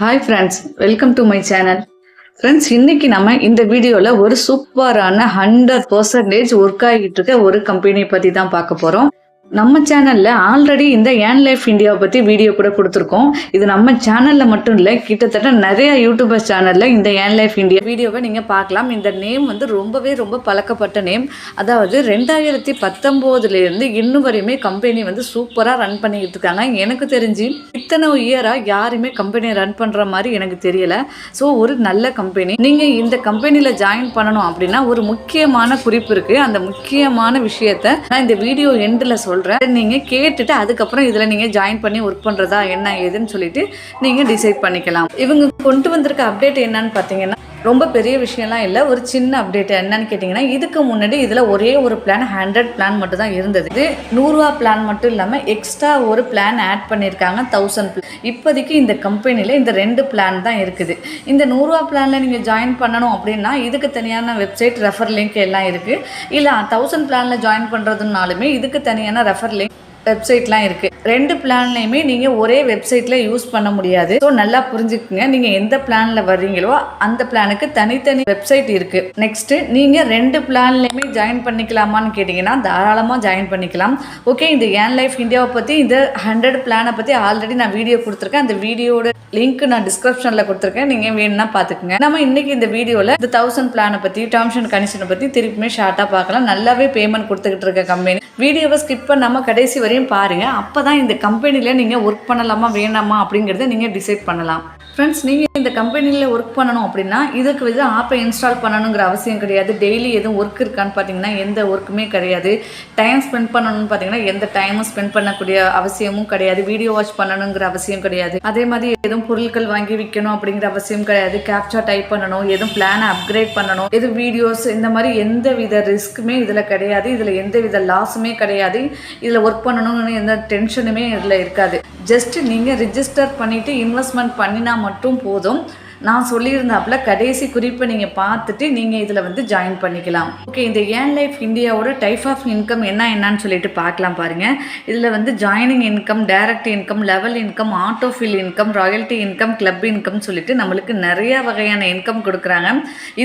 Hi friends, welcome to my channel. Friends, இன்னைக்கு நம்ம இந்த வீடியோவில் ஒரு சூப்பரான 100% ஒர்க் ஆகிட்டு இருக்க ஒரு கம்பெனி பற்றி தான் பார்க்க போகிறோம். நம்ம சேனல்ல ஆல்ரெடி இந்த ஏன் லைஃப் இந்தியாவை பற்றி வீடியோ கூட கொடுத்துருக்கோம். இது நம்ம சேனல்ல மட்டும் இல்லை, கிட்டத்தட்ட நிறைய யூடியூபர்ஸ் சேனல்ல இந்த ஏன் லைஃப் இந்தியா வீடியோவை நீங்கள் பார்க்கலாம். இந்த நேம் வந்து ரொம்ப பழக்கப்பட்ட நேம். அதாவது 2019 இன்னும் வரையுமே கம்பெனி வந்து சூப்பராக ரன் பண்ணிக்கிட்டு இருக்காங்க. எனக்கு தெரிஞ்சு இத்தனை இயராக யாருமே கம்பெனியை ரன் பண்ணுற மாதிரி எனக்கு தெரியல. ஸோ ஒரு நல்ல கம்பெனி. நீங்கள் இந்த கம்பெனியில் ஜாயின் பண்ணணும் அப்படின்னா ஒரு முக்கியமான குறிப்பு இருக்குது. அந்த முக்கியமான விஷயத்த நான் இந்த வீடியோ எண்டில் சொல்கிறேன். நீங்க கேட்டுட்டு அதுக்கப்புறம் இதுல நீங்க ஜாயின் பண்ணி ஒர்க் பண்றதா என்ன ஏதுன்னு சொல்லிட்டு நீங்க டிசைட் பண்ணிக்கலாம். இவங்க கொண்டு வந்திருக்க அப்டேட் என்னன்னு பாத்தீங்கன்னா ரொம்ப பெரிய விஷயம்லாம் இல்லை, ஒரு சின்ன அப்டேட். என்னன்னு கேட்டிங்கன்னா, இதுக்கு முன்னாடி இதில் ஒரே ஒரு பிளான் 100 பிளான் மட்டும் தான் இருந்தது. இது 100 ரூபா பிளான் மட்டும் இல்லாமல் எக்ஸ்ட்ரா ஒரு பிளான் ஆட் பண்ணியிருக்காங்க, 1000. இப்போதைக்கு இந்த கம்பெனியில் இந்த 2 பிளான் தான் இருக்குது. இந்த 100 ரூபா பிளானில் நீங்கள் ஜாயின் பண்ணணும் அப்படின்னா இதுக்கு தனியான வெப்சைட், ரெஃபர் லிங்க் எல்லாம் இருக்குது. இல்லை 1000 பிளானில் ஜாயின் பண்ணுறதுனாலுமே இதுக்கு தனியான ரெஃபர் லிங்க், வெப்சைட்லாம் இருக்குது. 2 பிளான்லையுமே நீங்கள் ஒரே வெப்சைட்டில் யூஸ் பண்ண முடியாது. ஸோ நல்லா புரிஞ்சுக்குங்க. நீங்கள் எந்த பிளானில் வர்றீங்களோ அந்த பிளானுக்கு தனித்தனி வெப்சைட் இருக்குது. நெக்ஸ்ட்டு நீங்கள் 2 பிளான்லையுமே ஜாயின் பண்ணிக்கலாமான்னு கேட்டிங்கன்னா தாராளமாக ஜாயின் பண்ணிக்கலாம். ஓகே, இந்த ஏன் லைஃப் இந்தியாவை பற்றி, இந்த 100 பிளானை பற்றி ஆல்ரெடி நான் வீடியோ கொடுத்துருக்கேன். அந்த வீடியோட லிங்க் நான் டிஸ்கிரிப்ஷனில் கொடுத்துருக்கேன். நீங்கள் வேணும்னா பார்த்துக்குங்க. நம்ம இன்றைக்கி இந்த வீடியோவில் இந்த 1000 பிளானை பற்றி, டேர்ம்ஸ் அண்ட் கண்டிஷனை பற்றி திருப்பியுமே ஷார்ட்டாக பார்க்கலாம். நல்லாவே பேமெண்ட் கொடுத்துக்கிட்டு இருக்க கம்பெனி. வீடியோவை ஸ்கிப் பண்ணாமல் கடைசி வரையும் பாருங்கள். அப்போ தான் இந்த கம்பெனியில் நீங்கள் ஒர்க் பண்ணலாமா வேணாமா அப்படிங்கிறத நீங்கள் டிசைட் பண்ணலாம். ஃப்ரெண்ட்ஸ், நீங்கள் இந்த கம்பெனியில் ஒர்க் பண்ணணும் அப்படின்னா இதுக்கு வந்து ஆப்பை இன்ஸ்டால் பண்ணணுங்கிற அவசியம் கிடையாது. டெய்லி எதுவும் ஒர்க் இருக்கான்னு பார்த்தீங்கன்னா எந்த ஒர்க்குமே கிடையாது. டைம் ஸ்பெண்ட் பண்ணணும்னு பார்த்தீங்கன்னா எந்த டைமும் ஸ்பெண்ட் பண்ணக்கூடிய அவசியமும் கிடையாது. வீடியோ வாட்ச் பண்ணணுங்கிற அவசியம் கிடையாது. அதே மாதிரி எதுவும் பொருட்கள் வாங்கி விற்கணும் அப்படிங்கிற அவசியம் கிடையாது. கேப்சா டைப் பண்ணணும், எதுவும் பிளானை அப்கிரேட் பண்ணணும், எதுவும் வீடியோஸ், இந்த மாதிரி எந்த வித ரிஸ்க்குமே இதில் கிடையாது. இதில் எந்த வித லாஸுமே கிடையாது. இதில் ஒர்க் பண்ணணும்னு எந்த டென்ஷனுமே இதில் இருக்காது. ஜஸ்ட் நீங்கள் ரிஜிஸ்டர் பண்ணிவிட்டு இன்வெஸ்ட்மெண்ட் பண்ணினா மட்டும் போதும். நான் சொல்லியிருந்தாப்புல கடைசி குறிப்பை நீங்கள் பார்த்துட்டு நீங்கள் இதில் வந்து ஜாயின் பண்ணிக்கலாம். ஓகே, இந்த ஏன் லைஃப் இந்தியாவோட டைப் ஆஃப் இன்கம் என்னன்னு சொல்லிட்டு பார்க்கலாம் பாருங்கள். இதில் வந்து joining income, direct income, level income, auto fill income, royalty income, club income சொல்லிட்டு நம்மளுக்கு நிறைய வகையான இன்கம் கொடுக்குறாங்க.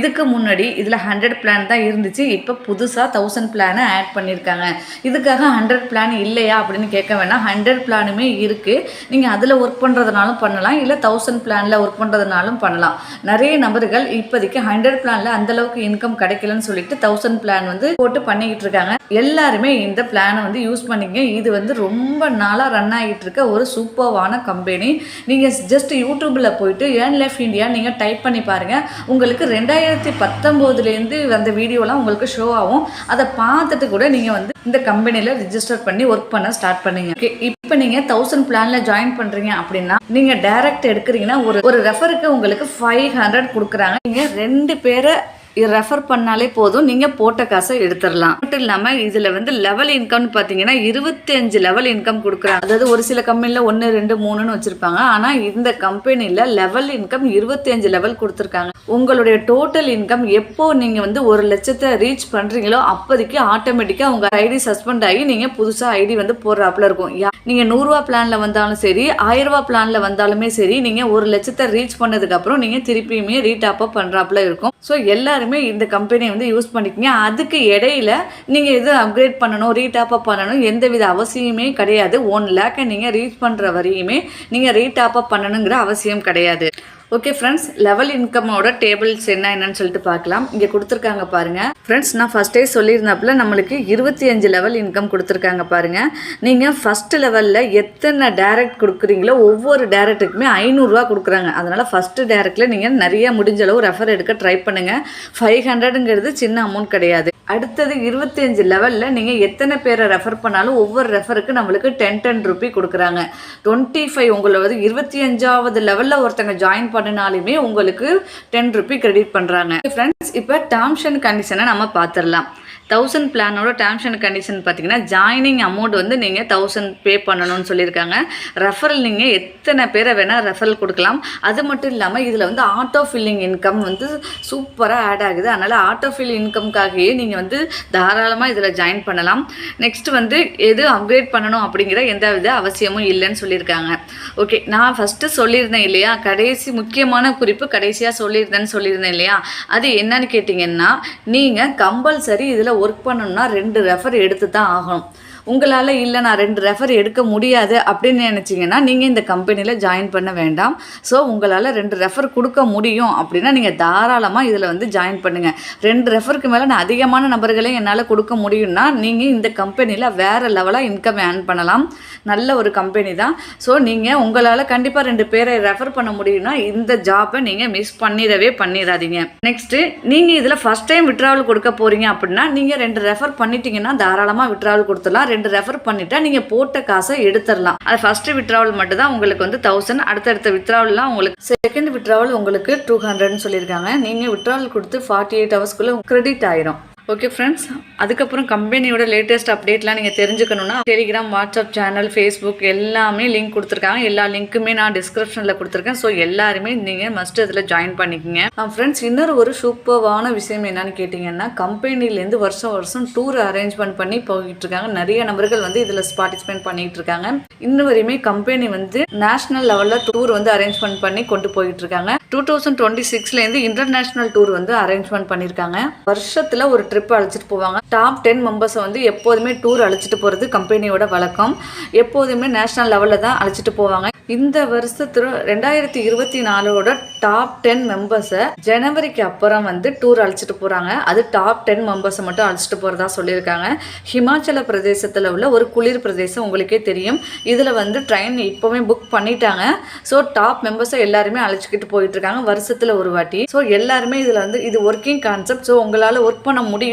இதுக்கு முன்னாடி இதில் 100 பிளான் தான் இருந்துச்சு. இப்போ புதுசாக 1000 பிளானை ஆட் பண்ணியிருக்காங்க. இதுக்காக 100 பிளான் இல்லையா அப்படின்னு கேட்க வேணாம். 100 பிளானுமே இருக்குது. நீங்கள் அதில் ஒர்க் பண்ணுறதுனாலும் பண்ணலாம், இல்லை 1000 பிளானில் ஒர்க் பண்ணுறதுனாலும் பண்ணலாம். நிறைய நபர்கள் இப்போதைக்கு 100 பிளான்ல அந்த அளவுக்கு இன்கம் கிடைக்கலன்னு சொல்லிட்டு 1000 பிளான் வந்து போட்டு பண்ணிக்கிட்டு இருக்காங்க. எல்லாருமே இந்த பிளானை வந்து யூஸ் பண்ணிக்க. இது வந்து ரொம்ப நாளாக ரன் ஆகிட்டு இருக்க ஒரு சூப்பர்வான கம்பெனி. நீங்கள் ஜஸ்ட் யூடியூப்ல போயிட்டு ஏன் லைஃப் இந்தியா நீங்கள் டைப் பண்ணி பாருங்க. உங்களுக்கு 2019 அந்த வீடியோலாம் உங்களுக்கு ஷோ ஆகும். அதை பார்த்துட்டு கூட நீங்கள் வந்து இந்த கம்பெனியில் ரிஜிஸ்டர் பண்ணி ஒர்க் பண்ண ஸ்டார்ட் பண்ணுங்க. இப்போ நீங்கள் 1000 பிளான்ல ஜாயின் பண்றீங்க அப்படின்னா நீங்கள் டைரக்ட் எடுக்கிறீங்கன்னா ஒரு ரெஃபருக்கு உங்களுக்கு 500 கொடுக்குறாங்க. நீங்கள் 2 பேரை ரெஃபர் பண்ணாலே போதும், நீங்கள் போட்ட காசை எடுத்துடலாம். மட்டும் இல்லாமல் இதில் வந்து லெவல் இன்கம்னு பார்த்தீங்கன்னா 25 லெவல் இன்கம் கொடுக்குறாங்க. அதாவது ஒரு சில கம்பெனியில் 1, 2, 3ன்னு வச்சுருப்பாங்க. ஆனால் இந்த கம்பெனியில் லெவல் இன்கம் 25 லெவல் கொடுத்துருக்காங்க. உங்களுடைய டோட்டல் இன்கம் எப்போ நீங்கள் வந்து 1 லட்சத்தை ரீச் பண்ணுறீங்களோ அப்போதைக்கு ஆட்டோமேட்டிக்காக உங்கள் ஐடி சஸ்பெண்ட் ஆகி நீங்கள் புதுசாக ஐடி வந்து போடுறாப்புல இருக்கும். நீங்கள் 100 ரூபா பிளானில் வந்தாலும் சரி, 1000 ரூபா பிளானில் வந்தாலுமே சரி, நீங்கள் 1 லட்சத்தை ரீச் பண்ணதுக்கப்புறம் நீங்கள் திருப்பியுமே ரீடாப் அப் பண்ணுறாப்புல இருக்கும். ஸோ எல்லாருமே இந்த கம்பெனியை வந்து யூஸ் பண்ணிக்கங்க. அதுக்கு இடையில நீங்கள் எது அப்கிரேட் பண்ணணும், ரீடாப் அப் பண்ணணும் எந்தவித அவசியமே கிடையாது. 1 லேக்கை நீங்கள் ரீச் பண்ணுற வரையுமே நீங்கள் ரீடாப் அப் பண்ணணுங்கிற அவசியம் கிடையாது. ஓகே ஃப்ரெண்ட்ஸ், லெவல் இன்கமோட டேபிள்ஸ் என்னன்னு சொல்லிட்டு பார்க்கலாம். இங்கே கொடுத்துருக்காங்க பாருங்கள். ஃப்ரெண்ட்ஸ், நான் ஃபஸ்ட்டே சொல்லியிருந்தாப்புல நம்மளுக்கு 25 லெவல் இன்கம் கொடுத்துருக்காங்க பாருங்கள். நீங்கள் ஃபஸ்ட்டு லெவலில் எத்தனை டைரக்ட் கொடுக்குறீங்களோ ஒவ்வொரு டைரக்ட்டுக்குமே 500 ரூபா கொடுக்குறாங்க. அதனால் ஃபஸ்ட்டு டைரக்டில் நீங்கள் நிறைய முடிஞ்ச அளவு ரெஃபர் எடுக்க ட்ரை பண்ணுங்கள். 500ங்கிறது சின்ன அமௌண்ட் கிடையாது. அடுத்தது 25 லெவலில் நீங்கள் எத்தனை பேரை ரெஃபர் பண்ணாலும் ஒவ்வொரு ரெஃபருக்கு நம்மளுக்கு 10 ரூபி கொடுக்குறாங்க. 25 உங்களோட 25வது லெவலில் ஒருத்தங்க ஜாயின் பண்ணினாலுமே உங்களுக்கு 10 ரூபி கிரெடிட் பண்ணுறாங்க. ஃப்ரெண்ட்ஸ், இப்போ டேர்ம்ஸ் அண்ட் கண்டிஷனை நம்ம பார்த்துடலாம். 1000 பிளானோட டேர்ம்ஸ் அண்ட் கண்டிஷன் பார்த்தீங்கன்னா ஜாயினிங் அமௌண்ட் வந்து நீங்கள் 1000 பே பண்ணணும்னு சொல்லியிருக்காங்க. ரெஃபரல் நீங்கள் எத்தனை பேரை வேணால் ரெஃபரல் கொடுக்கலாம். அது மட்டும் இல்லாமல் இதில் வந்து ஆட்டோ ஃபில்லிங் இன்கம் வந்து சூப்பராக ஆட் ஆகுது. அதனால் ஆட்டோ ஃபில் இன்கம்காகவே நீங்கள் வந்து தாராளமாக இதில் ஜாயின் பண்ணலாம். நெக்ஸ்ட் வந்து எது அப்கிரேட் பண்ணணும் அப்படிங்கிற எந்த வித அவசியமும் இல்லைன்னு சொல்லியிருக்காங்க. ஓகே, நான் ஃபஸ்ட்டு சொல்லியிருந்தேன் இல்லையா, கடைசி முக்கியமான குறிப்பு கடைசியாக சொல்லியிருந்தேன் இல்லையா, அது என்னன்னு கேட்டிங்கன்னா, நீங்கள் கம்பல்சரி இதில் ஒர்க் பண்ணணும்னா 2 ரெஃபர் எடுத்து தான் ஆகணும். உங்களால் இல்லை நான் 2 ரெஃபர் எடுக்க முடியாது அப்படின்னு நினச்சிங்கன்னா நீங்கள் இந்த கம்பெனியில் ஜாயின் பண்ண வேண்டாம். ஸோ உங்களால் 2 ரெஃபர் கொடுக்க முடியும் அப்படின்னா நீங்கள் தாராளமாக இதில் வந்து ஜாயின் பண்ணுங்கள். 2 ரெஃபருக்கு மேலே நான் அதிகமான நபர்களையும் என்னால் கொடுக்க முடியும்னா நீங்கள் இந்த கம்பெனியில் வேறு லெவலாக இன்கம் ஏர்ன் பண்ணலாம். நல்ல ஒரு கம்பெனி தான். ஸோ நீங்கள் உங்களால் கண்டிப்பாக 2 பேரை ரெஃபர் பண்ண முடியும்னா இந்த ஜாப்பை நீங்கள் மிஸ் பண்ணிடாதீங்க. நெக்ஸ்ட்டு நீங்கள் இதில் ஃபஸ்ட் டைம் விட்ராவல் கொடுக்க போகிறீங்க அப்படின்னா நீங்கள் 2 ரெஃபர் பண்ணிட்டீங்கன்னா தாராளமாக விட்ராவல் கொடுத்துடலாம். 2 ரெஃபர் பண்ணிட்டா நீங்க போட்ட காசை எடுத்துடலாம். அது ஃபர்ஸ்ட் வித்ட்ராவல் மட்டும் தான் உங்களுக்கு வந்து 1000. அடுத்தடுத்த வித்ட்ராவல்லாம் உங்களுக்கு செகண்ட் வித்ட்ராவல் உங்களுக்கு 200ன்னு சொல்லியிருக்காங்க. நீங்க வித்ட்ராவல் கொடுத்து 48 ஹவர்ஸ்க்குள்ள கிரெடிட் ஆயிரும். ஓகே ஃப்ரெண்ட்ஸ், அதுக்கப்புறம் கம்பெனியோட லேட்டஸ்ட் அப்டேட்லாம் நீங்கள் தெரிஞ்சுக்கணுன்னா டெலிகிராம், வாட்ஸ்அப் சேனல், ஃபேஸ்புக் எல்லாமே லிங்க் கொடுத்துருக்காங்க. எல்லா லிங்க்குமே நான் டிஸ்கிரிப்ஷனில் கொடுத்துருக்கேன். ஸோ எல்லாருமே நீங்கள் மஸ்ட் இதில் ஜாயின் பண்ணிக்கோங்க. ஃப்ரெண்ட்ஸ், இன்னொரு ஒரு சூப்பரான விஷயம் என்னன்னு கேட்டிங்கன்னா, கம்பெனிலேருந்து வருஷம் டூர் அரேஞ்ச்மெண்ட் பண்ணி போயிட்டு இருக்காங்க. நிறைய நபர்கள் வந்து இதில் பார்ட்டிசிபேட் பண்ணிட்டு இருக்காங்க. இன்னும் வரையுமே கம்பெனி வந்து நேஷனல் லெவலில் டூர் வந்து அரேஞ்ச்மெண்ட் பண்ணி கொண்டு போயிட்டு இருக்காங்க. 2026லேருந்து இன்டர்நேஷனல் டூர் வந்து அரேஞ்ச்மெண்ட் பண்ணியிருக்காங்க. வருஷத்தில் ஒரு ட்ரிப் அழைச்சிட்டு போவாங்க. டாப் 10 மெம்பர்ஸை வந்து எப்போதுமே டூர் அழைச்சிட்டு போகிறது கம்பெனியோட வழக்கம். எப்போதுமே நேஷனல் லெவலில் தான் அழைச்சிட்டு போவாங்க. இந்த வருஷத்துல 2024ஓட டாப் 10 மெம்பர்ஸை ஜனவரிக்கு அப்புறம் வந்து டூர் அழைச்சிட்டு போகிறாங்க. அது டாப் 10 மெம்பர்ஸை மட்டும் அழைச்சிட்டு போகிறதா சொல்லியிருக்காங்க. ஹிமாச்சல பிரதேசத்தில் உள்ள ஒரு குளிர் பிரதேசம் உங்களுக்கே தெரியும். இதில் வந்து ட்ரெயின் இப்போவே புக் பண்ணிட்டாங்க. ஸோ டாப் மெம்பர்ஸை எல்லாருமே அழைச்சிக்கிட்டு போயிட்டு இருக்காங்க வருஷத்தில் ஒரு வாட்டி. ஸோ எல்லாருமே இதில் வந்து இது ஒர்க்கிங் கான்செப்ட். ஸோ உங்களால் ஒர்க் பண்ண முடியும்